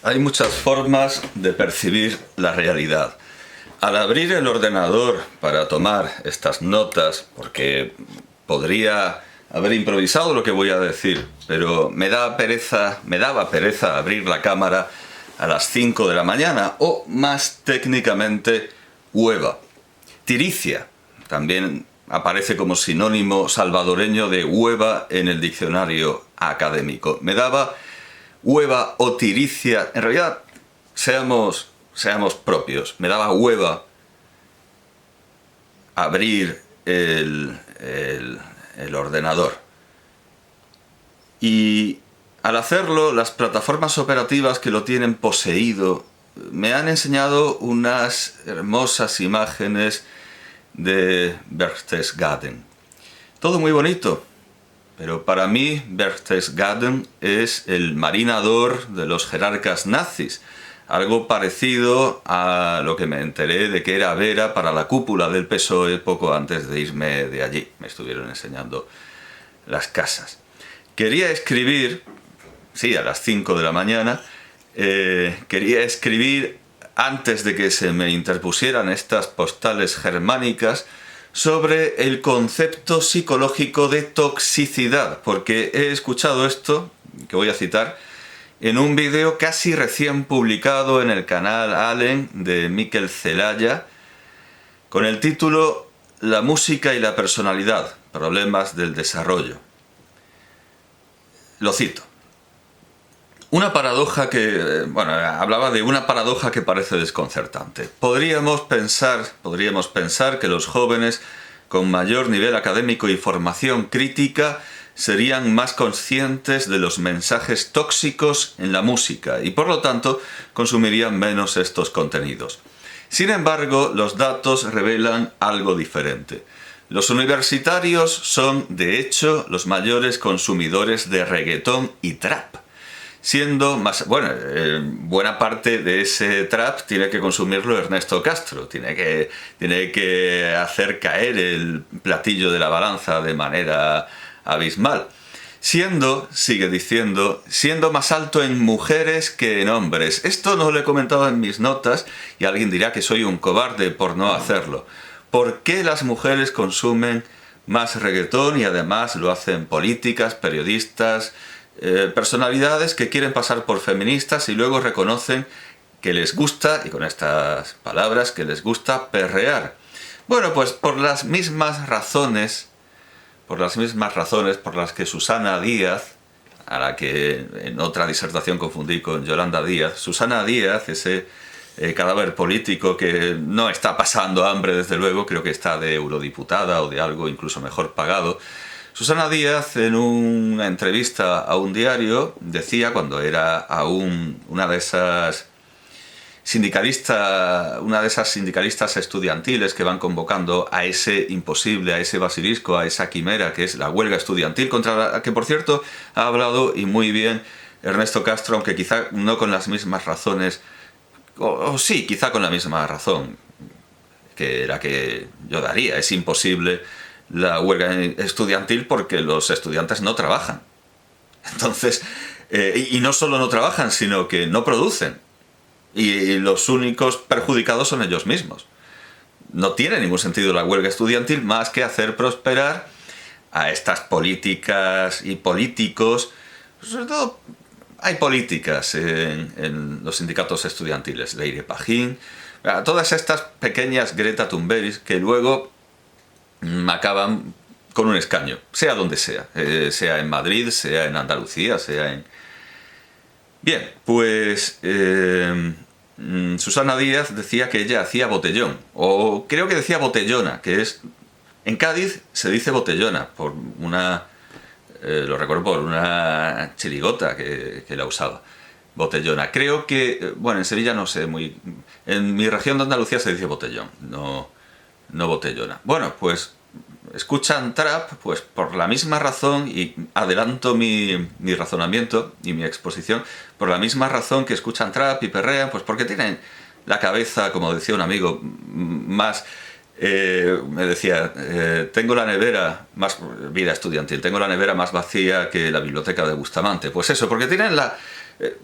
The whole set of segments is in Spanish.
Hay muchas formas de percibir la realidad. Al abrir el ordenador para tomar estas notas, porque podría haber improvisado lo que voy a decir, pero me daba pereza abrir la cámara a las 5 de la mañana, o más técnicamente, hueva. Tiricia también aparece como sinónimo salvadoreño de hueva en el diccionario académico. Me daba hueva o tiricia, en realidad seamos propios, me daba hueva abrir el ordenador. Y al hacerlo, las plataformas operativas que lo tienen poseído me han enseñado unas hermosas imágenes de Berchtesgaden. Todo muy bonito, pero para mí Berchtesgaden es el marinador de los jerarcas nazis, algo parecido a lo que me enteré de que era Vera para la cúpula del PSOE poco antes de irme de allí. Me estuvieron enseñando las casas. Quería escribir, sí, a las 5 de la mañana, quería escribir antes de que se me interpusieran estas postales germánicas sobre el concepto psicológico de toxicidad, porque he escuchado esto, que voy a citar, en un vídeo casi recién publicado en el canal Allen de Mikel Zelaya, con el título La música y la personalidad, problemas del desarrollo. Lo cito. Una paradoja que, hablaba de una paradoja que parece desconcertante. Podríamos pensar que los jóvenes con mayor nivel académico y formación crítica serían más conscientes de los mensajes tóxicos en la música y por lo tanto consumirían menos estos contenidos. Sin embargo, los datos revelan algo diferente. Los universitarios son, de hecho, los mayores consumidores de reggaetón y trap. Siendo más, buena parte de ese trap tiene que consumirlo Ernesto Castro, tiene que hacer caer el platillo de la balanza de manera abismal. Sigue diciendo, siendo más alto en mujeres que en hombres. Esto no lo he comentado en mis notas y alguien dirá que soy un cobarde por no hacerlo. ¿Por qué las mujeres consumen más reggaetón y además lo hacen políticas, periodistas, personalidades que quieren pasar por feministas y luego reconocen que les gusta, y con estas palabras, que les gusta perrear? Bueno, pues por las mismas razones por las que Susana Díaz, a la que en otra disertación confundí con Yolanda Díaz, Susana Díaz, ese cadáver político que no está pasando hambre desde luego, creo que está de eurodiputada o de algo incluso mejor pagado. Susana Díaz, en una entrevista a un diario, decía, cuando era aún una de esas sindicalistas estudiantiles que van convocando a ese imposible, a ese basilisco, a esa quimera que es la huelga estudiantil, contra la que, por cierto, ha hablado y muy bien Ernesto Castro, aunque quizá no con las mismas razones, o sí, quizá con la misma razón que la que yo daría. Es imposible la huelga estudiantil porque los estudiantes no trabajan. Entonces, y no solo no trabajan, sino que no producen. Y los únicos perjudicados son ellos mismos. No tiene ningún sentido la huelga estudiantil más que hacer prosperar a estas políticas y políticos. Sobre todo hay políticas en los sindicatos estudiantiles, Leire Pajín, todas estas pequeñas Greta Thunberg que luego acaban con un escaño, sea donde sea, sea en Madrid, sea en Andalucía, sea en... Bien, pues Susana Díaz decía que ella hacía botellón, o creo que decía botellona, que es... En Cádiz se dice botellona, por una... lo recuerdo por una chirigota que la usaba. Botellona. Creo que... en Sevilla no sé muy... En mi región de Andalucía se dice botellón, no botellona. Bueno, pues escuchan trap pues por la misma razón, y adelanto mi razonamiento y mi exposición, por la misma razón que escuchan trap y perrean, pues porque tienen la cabeza, como decía un amigo, más... me decía, tengo la nevera vida estudiantil, tengo la nevera más vacía que la biblioteca de Bustamante. Pues eso, porque tienen De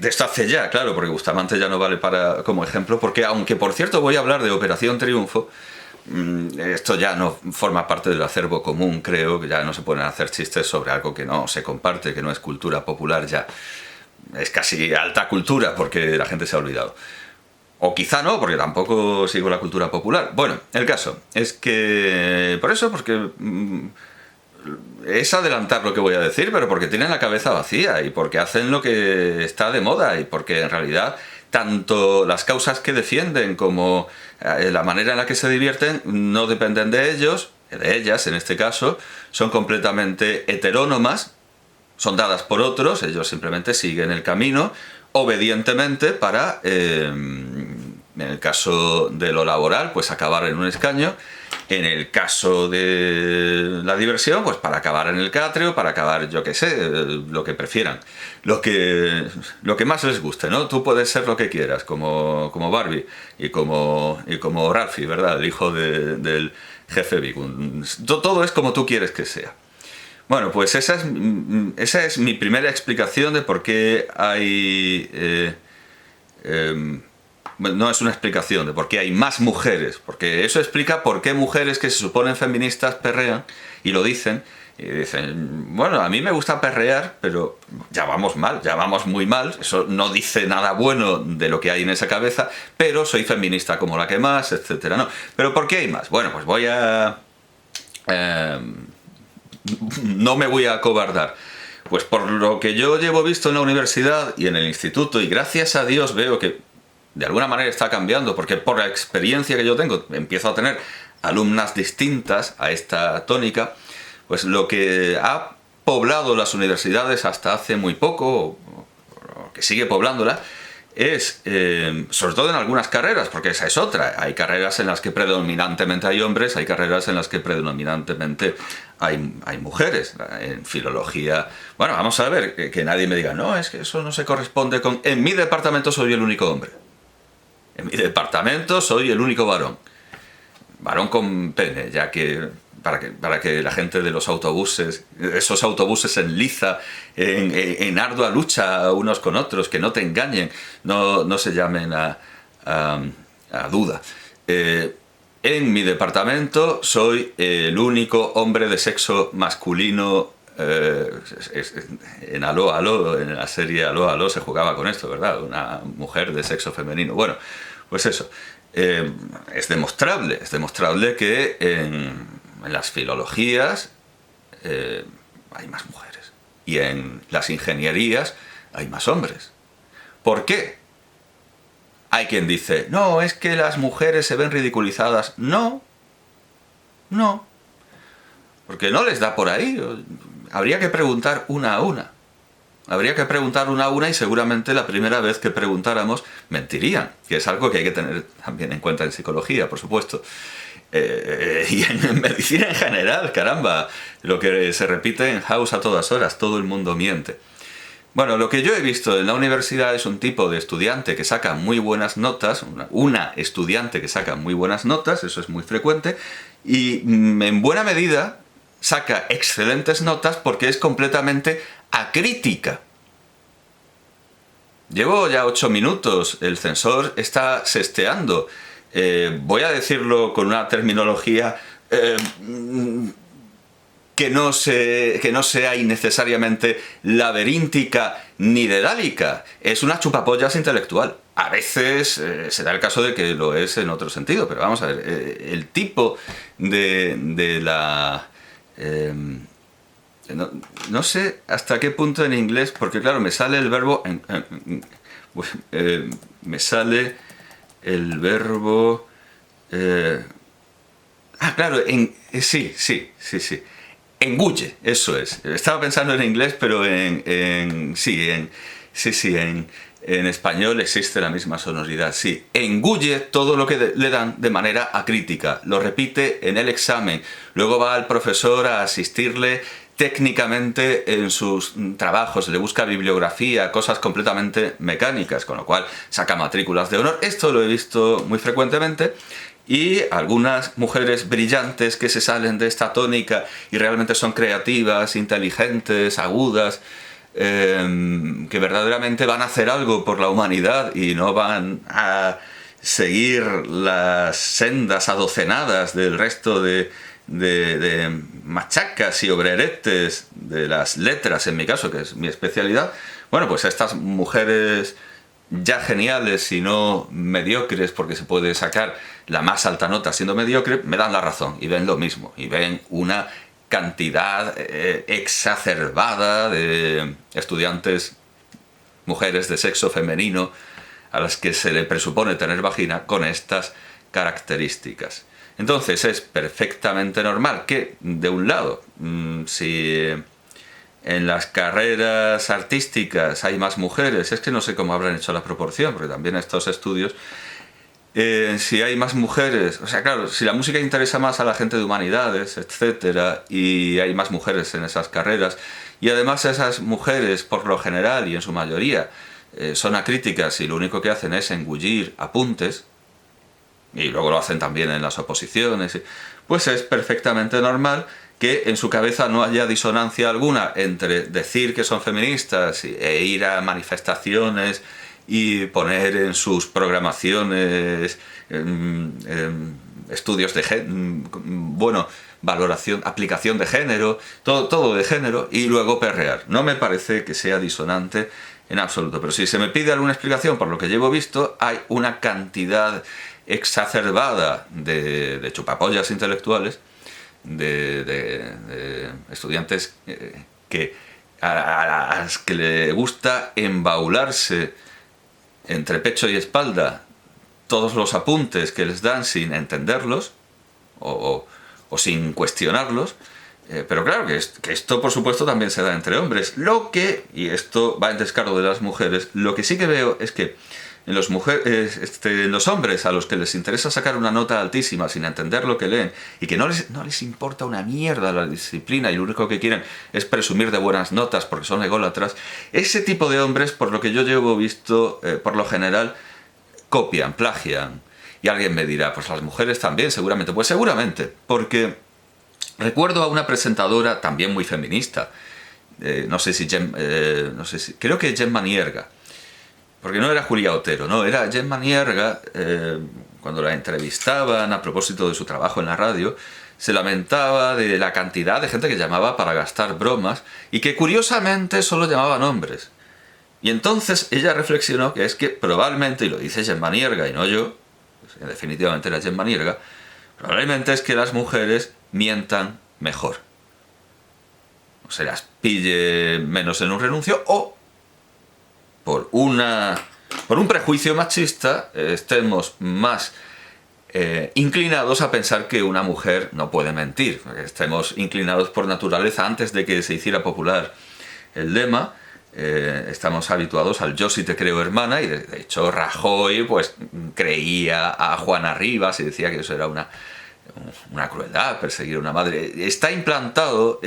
esto hace ya, claro, porque Bustamante ya no vale como ejemplo, porque aunque por cierto voy a hablar de Operación Triunfo, esto ya no forma parte del acervo común, creo, que ya no se pueden hacer chistes sobre algo que no se comparte, que no es cultura popular ya. Es casi alta cultura porque la gente se ha olvidado. O quizá no, porque tampoco sigo la cultura popular. Bueno, el caso es que... Por eso, porque... es adelantar lo que voy a decir, pero porque tienen la cabeza vacía y porque hacen lo que está de moda y porque en realidad tanto las causas que defienden como la manera en la que se divierten no dependen de ellos, de ellas en este caso, son completamente heterónomas, son dadas por otros, ellos simplemente siguen el camino obedientemente para, en el caso de lo laboral, pues acabar en un escaño. En el caso de la diversión, pues para acabar en el Catrio, para acabar, yo qué sé, lo que prefieran. Lo que más les guste, ¿no? Tú puedes ser lo que quieras, como Barbie y como Ralphie, ¿verdad? El hijo del jefe Big. Todo es como tú quieres que sea. Bueno, pues esa es mi primera explicación de por qué hay... no es una explicación de por qué hay más mujeres, porque eso explica por qué mujeres que se suponen feministas perrean y lo dicen, y dicen, bueno, a mí me gusta perrear, pero ya vamos mal, ya vamos muy mal, eso no dice nada bueno de lo que hay en esa cabeza, pero soy feminista como la que más, etcétera. No, pero ¿por qué hay más? Bueno, pues no me voy a acobardar. Pues por lo que yo llevo visto en la universidad y en el instituto, y gracias a Dios veo que de alguna manera está cambiando, porque por la experiencia que yo tengo, empiezo a tener alumnas distintas a esta tónica, pues lo que ha poblado las universidades hasta hace muy poco, o que sigue poblándola, es, sobre todo en algunas carreras, porque esa es otra, hay carreras en las que predominantemente hay hombres, hay carreras en las que predominantemente hay mujeres. En filología, bueno, vamos a ver, que nadie me diga, no, es que eso no se corresponde con... En mi departamento soy el único hombre. En mi departamento soy el único varón. Varón con pene, ya que para que la gente de los autobuses, esos autobuses en liza, en ardua lucha unos con otros, que no te engañen, no se llamen a duda. En mi departamento soy el único hombre de sexo masculino. En Aló, Aló, en la serie Aló, Aló se jugaba con esto, ¿verdad? Una mujer de sexo femenino. Bueno, pues eso. Es demostrable que en las filologías hay más mujeres y en las ingenierías hay más hombres. ¿Por qué? Hay quien dice, no, es que las mujeres se ven ridiculizadas. No, porque no les da por ahí. Habría que preguntar una a una. Habría que preguntar una a una y seguramente la primera vez que preguntáramos mentirían, que es algo que hay que tener también en cuenta en psicología, por supuesto. Y en medicina en general, caramba, lo que se repite en House a todas horas, todo el mundo miente. Bueno, lo que yo he visto en la universidad es un tipo de estudiante que saca muy buenas notas, una estudiante que saca muy buenas notas, eso es muy frecuente, y en buena medida saca excelentes notas porque es completamente acrítica. Llevo ya 8 minutos, el sensor está sesteando. Voy a decirlo con una terminología que no sea innecesariamente laberíntica ni dedálica. Es una chupapollas intelectual. A veces se da el caso de que lo es en otro sentido, pero vamos a ver, el tipo de la... no sé hasta qué punto en inglés, porque claro, me sale el verbo... me sale el verbo... claro, sí. Engulle, eso es. Estaba pensando en inglés, pero en español existe la misma sonoridad. Sí, engulle todo lo que le dan de manera acrítica. Lo repite en el examen. Luego va al profesor a asistirle técnicamente en sus trabajos, le busca bibliografía, cosas completamente mecánicas, con lo cual saca matrículas de honor. Esto lo he visto muy frecuentemente. Y algunas mujeres brillantes que se salen de esta tónica y realmente son creativas, inteligentes, agudas, que verdaderamente van a hacer algo por la humanidad y no van a seguir las sendas adocenadas del resto de machacas y obreretes de las letras, en mi caso, que es mi especialidad. Bueno, pues estas mujeres ya geniales y no mediocres, porque se puede sacar la más alta nota siendo mediocre, me dan la razón y ven lo mismo, y ven una cantidad exacerbada de estudiantes, mujeres de sexo femenino, a las que se le presupone tener vagina con estas características. Entonces es perfectamente normal que, de un lado, si en las carreras artísticas hay más mujeres, es que no sé cómo habrán hecho la proporción, porque también estos estudios, si hay más mujeres, o sea, claro, si la música interesa más a la gente de humanidades, etcétera, y hay más mujeres en esas carreras, y además esas mujeres, por lo general y en su mayoría, son acríticas y lo único que hacen es engullir apuntes, y luego lo hacen también en las oposiciones, pues es perfectamente normal que en su cabeza no haya disonancia alguna entre decir que son feministas e ir a manifestaciones y poner en sus programaciones estudios de valoración, aplicación de género, todo de género, y luego perrear. No me parece que sea disonante en absoluto, pero si se me pide alguna explicación por lo que llevo visto, hay una cantidad exacerbada de chupapollas intelectuales, de estudiantes a las que le gusta embaularse entre pecho y espalda todos los apuntes que les dan sin entenderlos o sin cuestionarlos. Pero claro que esto por supuesto también se da entre hombres. Y esto va en descargo de las mujeres, lo que sí que veo es que en los hombres a los que les interesa sacar una nota altísima sin entender lo que leen y que no les importa una mierda la disciplina y lo único que quieren es presumir de buenas notas porque son ególatras, ese tipo de hombres, por lo que yo llevo visto, por lo general, copian, plagian. Y alguien me dirá, pues las mujeres también, seguramente. Pues seguramente, porque recuerdo a una presentadora también muy feminista, creo que Gemma Nierga, porque no era Julia Otero, no, era Gemma Nierga. Cuando la entrevistaban a propósito de su trabajo en la radio, se lamentaba de la cantidad de gente que llamaba para gastar bromas y que curiosamente solo llamaban hombres. Y entonces ella reflexionó que es que probablemente, y lo dice Gemma Nierga y no yo, pues definitivamente era Gemma Nierga, probablemente es que las mujeres mientan mejor. O se las pille menos en un renuncio, o por un prejuicio machista estemos más inclinados a pensar que una mujer no puede mentir. Estemos inclinados por naturaleza, antes de que se hiciera popular el lema, estamos habituados al yo sí te creo hermana, y de hecho Rajoy pues creía a Juana Rivas y decía que eso era una crueldad, perseguir a una madre. Está implantado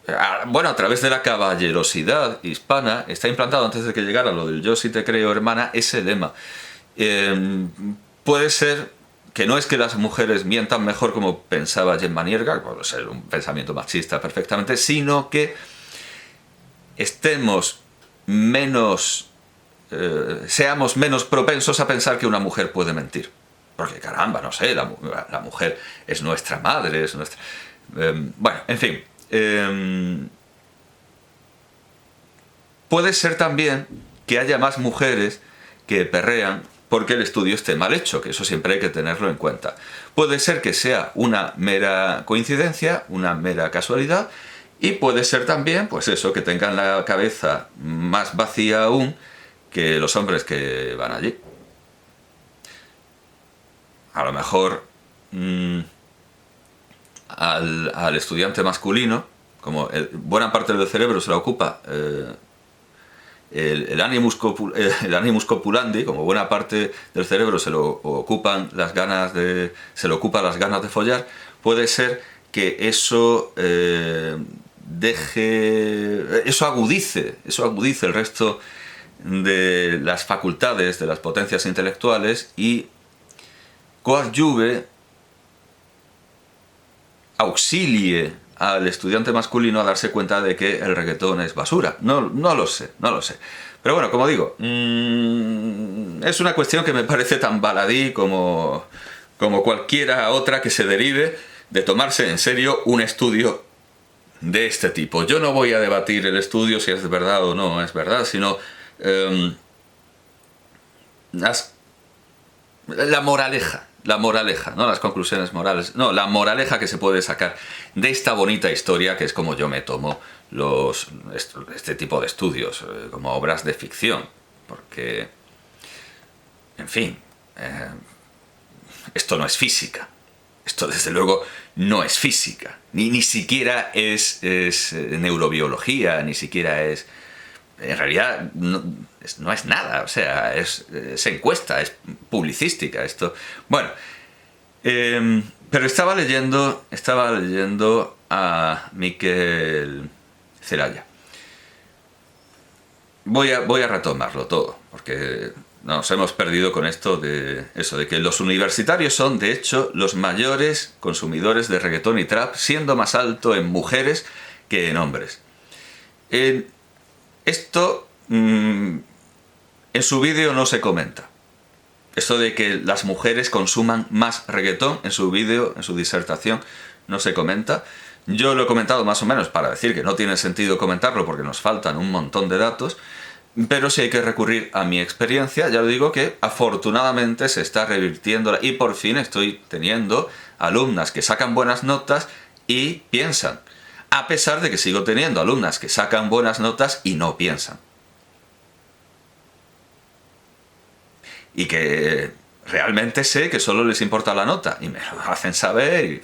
a través de la caballerosidad hispana, está implantado antes de que llegara lo del yo sí te creo hermana, ese lema. Puede ser que no es que las mujeres mientan mejor como pensaba Gemma Nierga, puede ser un pensamiento machista perfectamente, sino que seamos menos propensos a pensar que una mujer puede mentir. Porque caramba, no sé, la mujer es nuestra madre, es nuestra... en fin. Puede ser también que haya más mujeres que perrean porque el estudio esté mal hecho, que eso siempre hay que tenerlo en cuenta. Puede ser que sea una mera coincidencia, una mera casualidad, y puede ser también, pues eso, que tengan la cabeza más vacía aún que los hombres que van allí. A lo mejor al estudiante masculino, como buena parte del cerebro se la ocupa el animus copulandi, como buena parte del cerebro se lo ocupan las ganas de follar, puede ser que eso agudice el resto de las facultades, de las potencias intelectuales, y coadyuve, auxilie al estudiante masculino a darse cuenta de que el reggaetón es basura. No lo sé, no lo sé. Pero bueno, como digo, es una cuestión que me parece tan baladí como cualquiera otra que se derive de tomarse en serio un estudio de este tipo. Yo no voy a debatir el estudio si es verdad o no es verdad, sino la moraleja, no las conclusiones morales, no, la moraleja que se puede sacar de esta bonita historia, que es como yo me tomo este tipo de estudios, como obras de ficción, porque, en fin, esto no es física, esto desde luego no es física, ni siquiera es neurobiología, ni siquiera es... En realidad no es nada, o sea, es encuesta, es publicística esto. Bueno, pero estaba leyendo a Miquel Zelaya. Voy a retomarlo todo, porque nos hemos perdido con esto de que los universitarios son, de hecho, los mayores consumidores de reggaetón y trap, siendo más alto en mujeres que en hombres. Esto en su vídeo no se comenta. Esto de que las mujeres consuman más reggaetón en su vídeo, en su disertación, no se comenta. Yo lo he comentado más o menos para decir que no tiene sentido comentarlo porque nos faltan un montón de datos, pero sí hay que recurrir a mi experiencia. Ya lo digo que afortunadamente se está revirtiendo y por fin estoy teniendo alumnas que sacan buenas notas y piensan. A pesar de que sigo teniendo alumnas que sacan buenas notas y no piensan. Y que realmente sé que solo les importa la nota. Y me lo hacen saber. Y,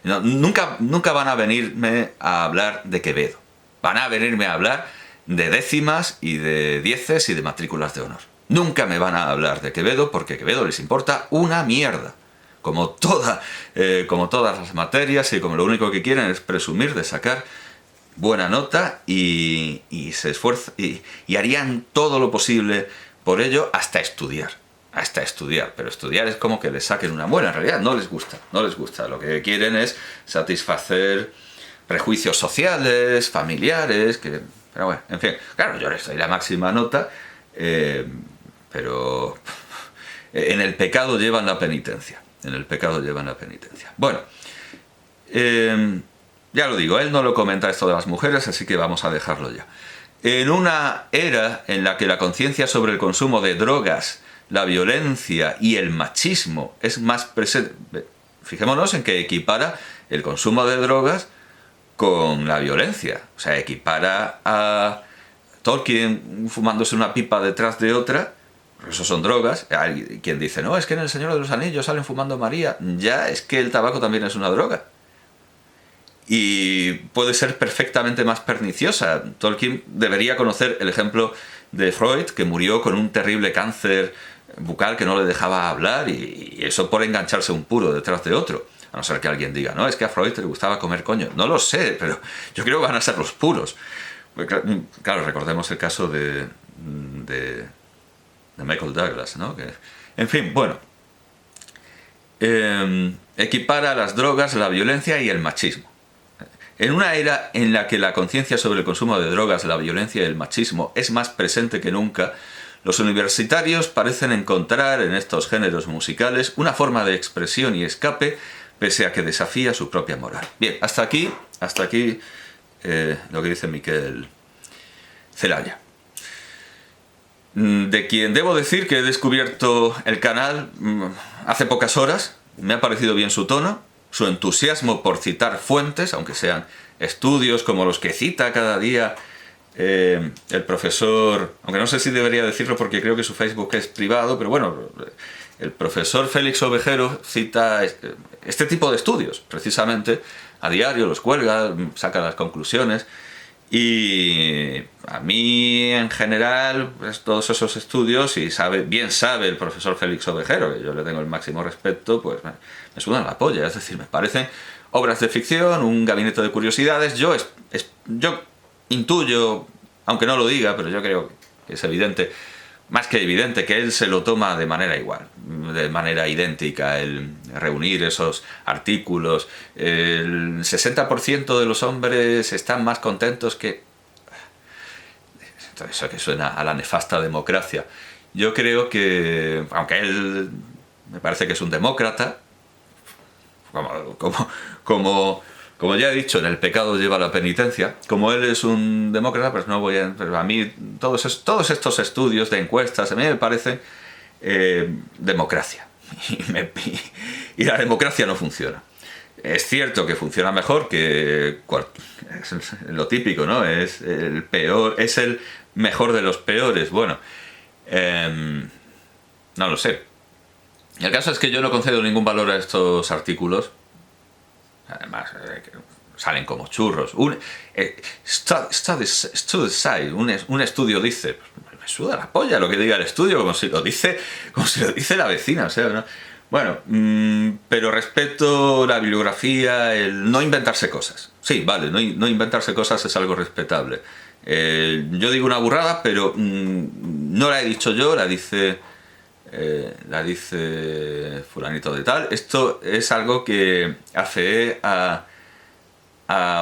nunca van a venirme a hablar de Quevedo. Van a venirme a hablar de décimas y de dieces y de matrículas de honor. Nunca me van a hablar de Quevedo porque Quevedo les importa una mierda. Como todas las materias y como lo único que quieren es presumir de sacar buena nota y se esfuerzan y harían todo lo posible por ello hasta estudiar, pero estudiar es como que les saquen una buena, en realidad no les gusta, lo que quieren es satisfacer prejuicios sociales, familiares, pero bueno, en fin, claro, yo les doy la máxima nota, pero en el pecado llevan la penitencia. Bueno, ya lo digo, él no lo comenta esto de las mujeres, así que vamos a dejarlo ya. En una era en la que la conciencia sobre el consumo de drogas, la violencia y el machismo es más presente, fijémonos en que equipara el consumo de drogas con la violencia. O sea, equipara a Tolkien fumándose una pipa detrás de otra. Eso son drogas. Hay quien dice, no, es que en El Señor de los Anillos salen fumando María. Ya, es que el tabaco también es una droga. Y puede ser perfectamente más perniciosa. Tolkien debería conocer el ejemplo de Freud, que murió con un terrible cáncer bucal que no le dejaba hablar, y eso por engancharse un puro detrás de otro. A no ser que alguien diga, no, es que a Freud le gustaba comer coño. No lo sé, pero yo creo que van a ser los puros. Claro, recordemos el caso de Michael Douglas, ¿no? En fin, bueno. Equipara las drogas, la violencia y el machismo. En una era en la que la conciencia sobre el consumo de drogas, la violencia y el machismo es más presente que nunca, los universitarios parecen encontrar en estos géneros musicales una forma de expresión y escape, pese a que desafía su propia moral. Bien, hasta aquí lo que dice Miquel Zelaya. De quien debo decir que he descubierto el canal hace pocas horas, me ha parecido bien su tono, su entusiasmo por citar fuentes, aunque sean estudios como los que cita cada día el profesor, aunque no sé si debería decirlo porque creo que su Facebook es privado, pero bueno, el profesor Félix Ovejero cita este tipo de estudios, precisamente, a diario, los cuelga, saca las conclusiones. Y a mí, en general, pues, todos esos estudios, y bien sabe el profesor Félix Ovejero, que yo le tengo el máximo respeto, pues me sudan la polla. Es decir, me parecen obras de ficción, un gabinete de curiosidades. Yo intuyo, aunque no lo diga, pero yo creo que es evidente, más que evidente que él se lo toma de manera igual, de manera idéntica, el reunir esos artículos. El 60% de los hombres están más contentos que... Eso que suena a la nefasta democracia. Yo creo que, aunque él me parece que es un demócrata, como ya he dicho, en el pecado lleva la penitencia. Como él es un demócrata, pues no voy a... Pero a mí todos estos estudios de encuestas, a mí me parecen democracia. Y la democracia no funciona. Es cierto que funciona mejor que... Es lo típico, ¿no? Es el peor, es el mejor de los peores. Bueno, no lo sé. El caso es que yo no concedo ningún valor a estos artículos. Además, salen como churros. Un estudio dice, me suda la polla lo que diga el estudio, como si lo dice la vecina, o sea, ¿no? Bueno, pero respeto la bibliografía, el no inventarse cosas. Sí, vale, no inventarse cosas es algo respetable. Yo digo una burrada, pero no la he dicho yo, la dice fulanito de tal. Esto es algo que afeé a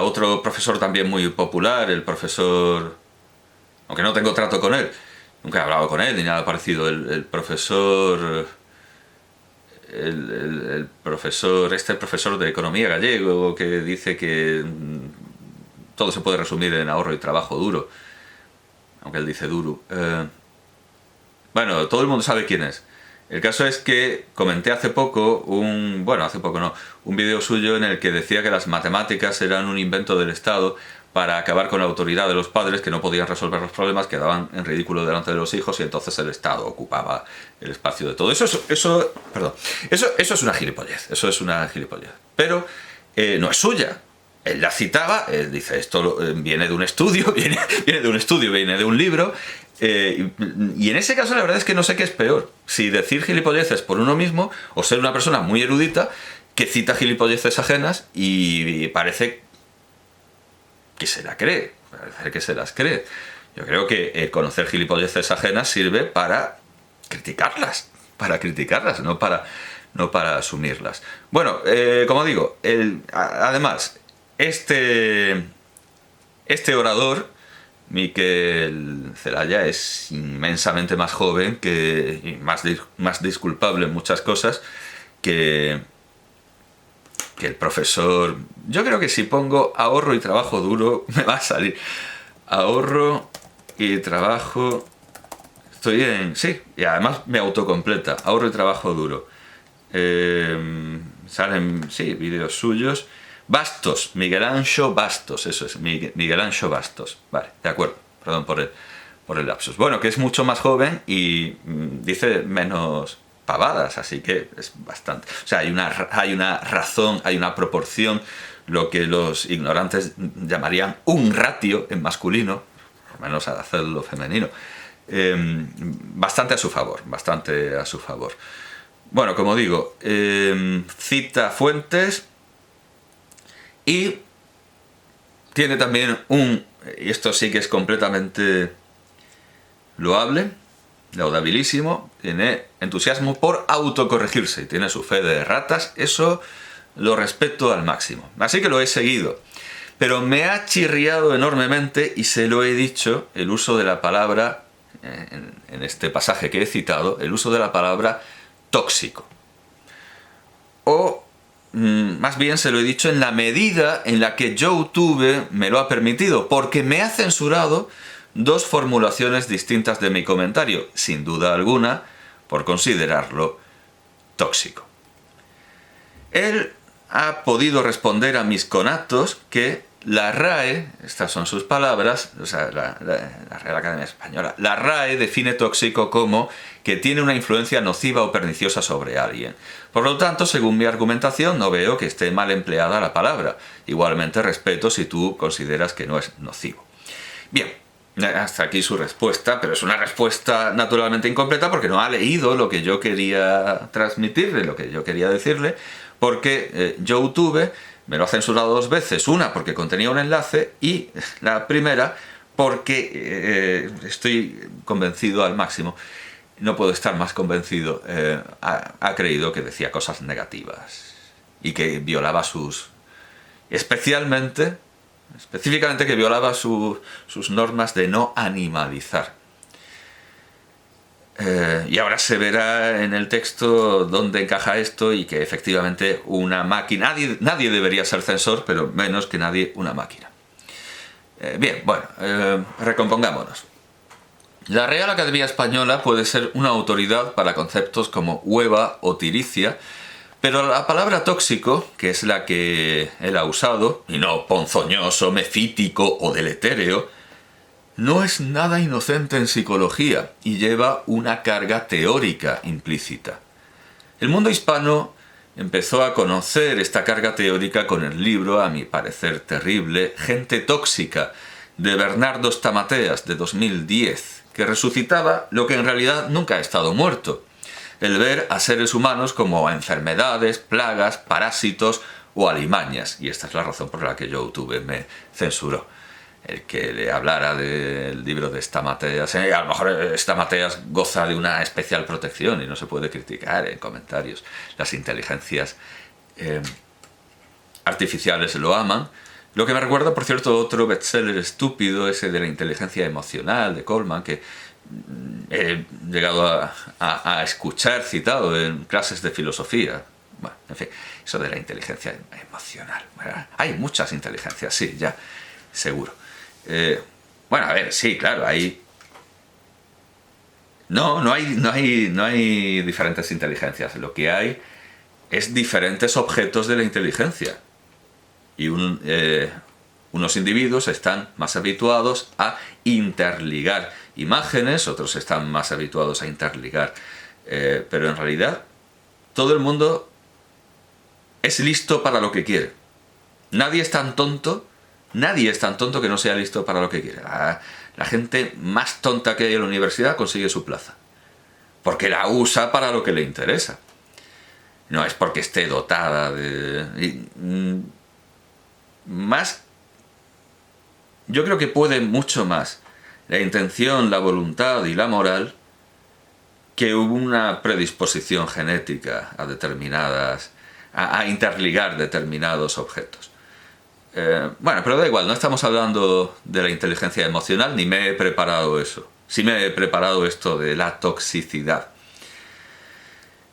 otro profesor también muy popular, el profesor... Aunque no tengo trato con él, nunca he hablado con él ni nada parecido, el profesor... El profesor de economía gallego, que dice que todo se puede resumir en ahorro y trabajo duro, aunque él dice duro. Bueno, todo el mundo sabe quién es. El caso es que comenté hace poco un vídeo suyo en el que decía que las matemáticas eran un invento del Estado para acabar con la autoridad de los padres, que no podían resolver los problemas, quedaban en ridículo delante de los hijos y entonces el Estado ocupaba el espacio de todo. Eso es una gilipollez, pero no es suya. Él la citaba, él dice, esto viene de un estudio, viene de un libro, y en ese caso la verdad es que no sé qué es peor, si decir gilipolleces por uno mismo o ser una persona muy erudita que cita gilipolleces ajenas y parece que se la cree, parece que se las cree. Yo creo que conocer gilipolleces ajenas sirve para criticarlas, no para asumirlas. Bueno, como digo, además, este orador, Miquel Zelaya, es inmensamente más joven y más disculpable en muchas cosas que el profesor. Yo creo que si pongo ahorro y trabajo duro me va a salir ahorro y trabajo. Estoy en... Sí, y además me autocompleta, ahorro y trabajo duro. Salen, sí, vídeos suyos. Bastos, Miguel Anxo Bastos, eso es, Miguel Anxo Bastos. Vale, de acuerdo, perdón por el lapsus. Bueno, que es mucho más joven y dice menos pavadas, así que es bastante... O sea, hay una razón, hay una proporción, lo que los ignorantes llamarían un ratio en masculino, por lo menos al hacerlo femenino, bastante a su favor. Bueno, como digo, cita fuentes y tiene también y esto sí que es completamente loable, laudabilísimo, tiene entusiasmo por autocorregirse y tiene su fe de ratas, eso lo respeto al máximo. Así que lo he seguido. Pero me ha chirriado enormemente, y se lo he dicho, el uso de la palabra, en este pasaje que he citado, el uso de la palabra tóxico. O, más bien se lo he dicho en la medida en la que YouTube me lo ha permitido, porque me ha censurado dos formulaciones distintas de mi comentario, sin duda alguna, por considerarlo tóxico. Él ha podido responder a mis conatos que la RAE, estas son sus palabras, o sea, la Real Academia Española, la RAE define tóxico como que tiene una influencia nociva o perniciosa sobre alguien. Por lo tanto, según mi argumentación, no veo que esté mal empleada la palabra. Igualmente respeto si tú consideras que no es nocivo. Bien, hasta aquí su respuesta, pero es una respuesta naturalmente incompleta porque no ha leído lo que yo quería transmitirle, lo que yo quería decirle, porque YouTube me lo ha censurado dos veces, una porque contenía un enlace y la primera porque estoy convencido al máximo, no puedo estar más convencido, ha creído que decía cosas negativas y que violaba específicamente que violaba sus normas de no animalizar. Y ahora se verá en el texto dónde encaja esto y que efectivamente una máquina... Nadie debería ser censor, pero menos que nadie una máquina. Bien, bueno, recompongámonos. La Real Academia Española puede ser una autoridad para conceptos como hueva o tiricia, pero la palabra tóxico, que es la que él ha usado, y no ponzoñoso, mefítico o deletéreo, no es nada inocente en psicología y lleva una carga teórica implícita. El mundo hispano empezó a conocer esta carga teórica con el libro, a mi parecer terrible, Gente tóxica, de Bernardo Stamateas, de 2010, que resucitaba lo que en realidad nunca ha estado muerto: el ver a seres humanos como enfermedades, plagas, parásitos o alimañas. Y esta es la razón por la que YouTube me censuró. El que le hablara del libro de Stamateas. A lo mejor Stamateas goza de una especial protección y no se puede criticar en comentarios. Las inteligencias artificiales lo aman. Lo que me recuerda, por cierto, otro bestseller estúpido, ese de la inteligencia emocional de Goleman, que he llegado a escuchar citado en clases de filosofía. Bueno, en fin, eso de la inteligencia emocional. Hay muchas inteligencias, sí, ya, seguro. Bueno, a ver, sí, claro, hay... No hay diferentes inteligencias. Lo que hay es diferentes objetos de la inteligencia. Y unos individuos están más habituados a interligar imágenes, otros están más habituados a interligar. Pero en realidad, todo el mundo es listo para lo que quiere. Nadie es tan tonto que no sea listo para lo que quiere. La gente más tonta que hay en la universidad consigue su plaza, porque la usa para lo que le interesa. No es porque esté dotada de... Más... Yo creo que puede mucho más la intención, la voluntad y la moral que una predisposición genética a determinadas... a interligar determinados objetos. Bueno, pero da igual, no estamos hablando de la inteligencia emocional, ni me he preparado eso. Sí me he preparado esto de la toxicidad.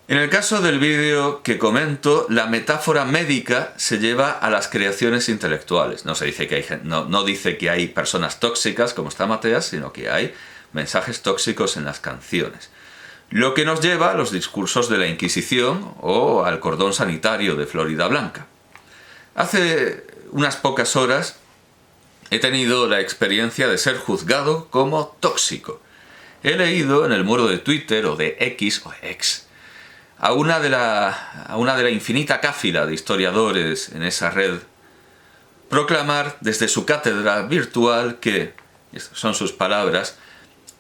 En el caso del vídeo que comento, la metáfora médica se lleva a las creaciones intelectuales. No dice que hay personas tóxicas como Stamateas, sino que hay mensajes tóxicos en las canciones. Lo que nos lleva a los discursos de la Inquisición o al cordón sanitario de Florida Blanca. Hace unas pocas horas he tenido la experiencia de ser juzgado como tóxico. He leído en el muro de Twitter o de X o X a una de la infinita cáfila de historiadores en esa red proclamar desde su cátedra virtual que, y estas son sus palabras,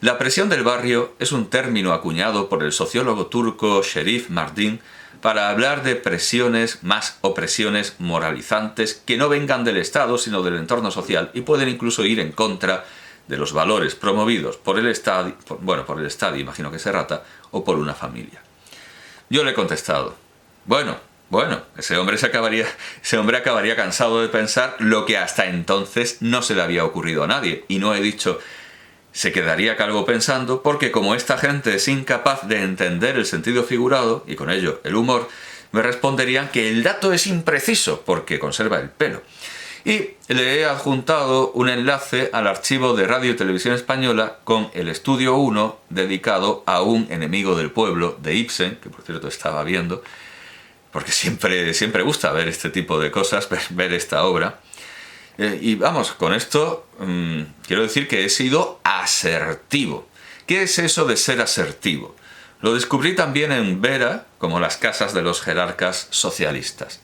la presión del barrio es un término acuñado por el sociólogo turco Şerif Mardin para hablar de presiones más opresiones moralizantes que no vengan del Estado sino del entorno social y pueden incluso ir en contra de los valores promovidos por el Estado, por el Estado, imagino que se trata, o por una familia. Yo le he contestado, bueno, ese hombre acabaría cansado de pensar lo que hasta entonces no se le había ocurrido a nadie, y no he dicho... Se quedaría calvo pensando porque como esta gente es incapaz de entender el sentido figurado y con ello el humor, me responderían que el dato es impreciso porque conserva el pelo. Y le he adjuntado un enlace al archivo de Radio y Televisión Española con el estudio 1 dedicado a un enemigo del pueblo de Ibsen, que por cierto estaba viendo, porque siempre gusta ver este tipo de cosas, ver esta obra. Y vamos, con esto quiero decir que he sido asertivo. ¿Qué es eso de ser asertivo? Lo descubrí también en Vera, como las casas de los jerarcas socialistas.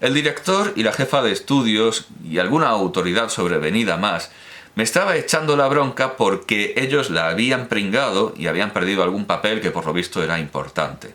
El director y la jefa de estudios y alguna autoridad sobrevenida más me estaba echando la bronca porque ellos la habían pringado y habían perdido algún papel que por lo visto era importante.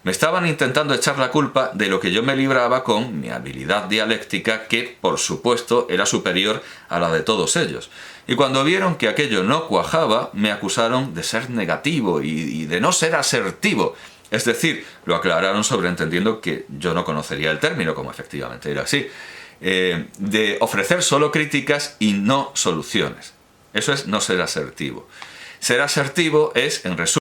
Me estaban intentando echar la culpa de lo que yo me libraba con mi habilidad dialéctica, que, por supuesto, era superior a la de todos ellos. Y cuando vieron que aquello no cuajaba, me acusaron de ser negativo y de no ser asertivo. Es decir, lo aclararon sobreentendiendo que yo no conocería el término, como efectivamente era así, de ofrecer solo críticas y no soluciones. Eso es no ser asertivo. Ser asertivo es, en resumen,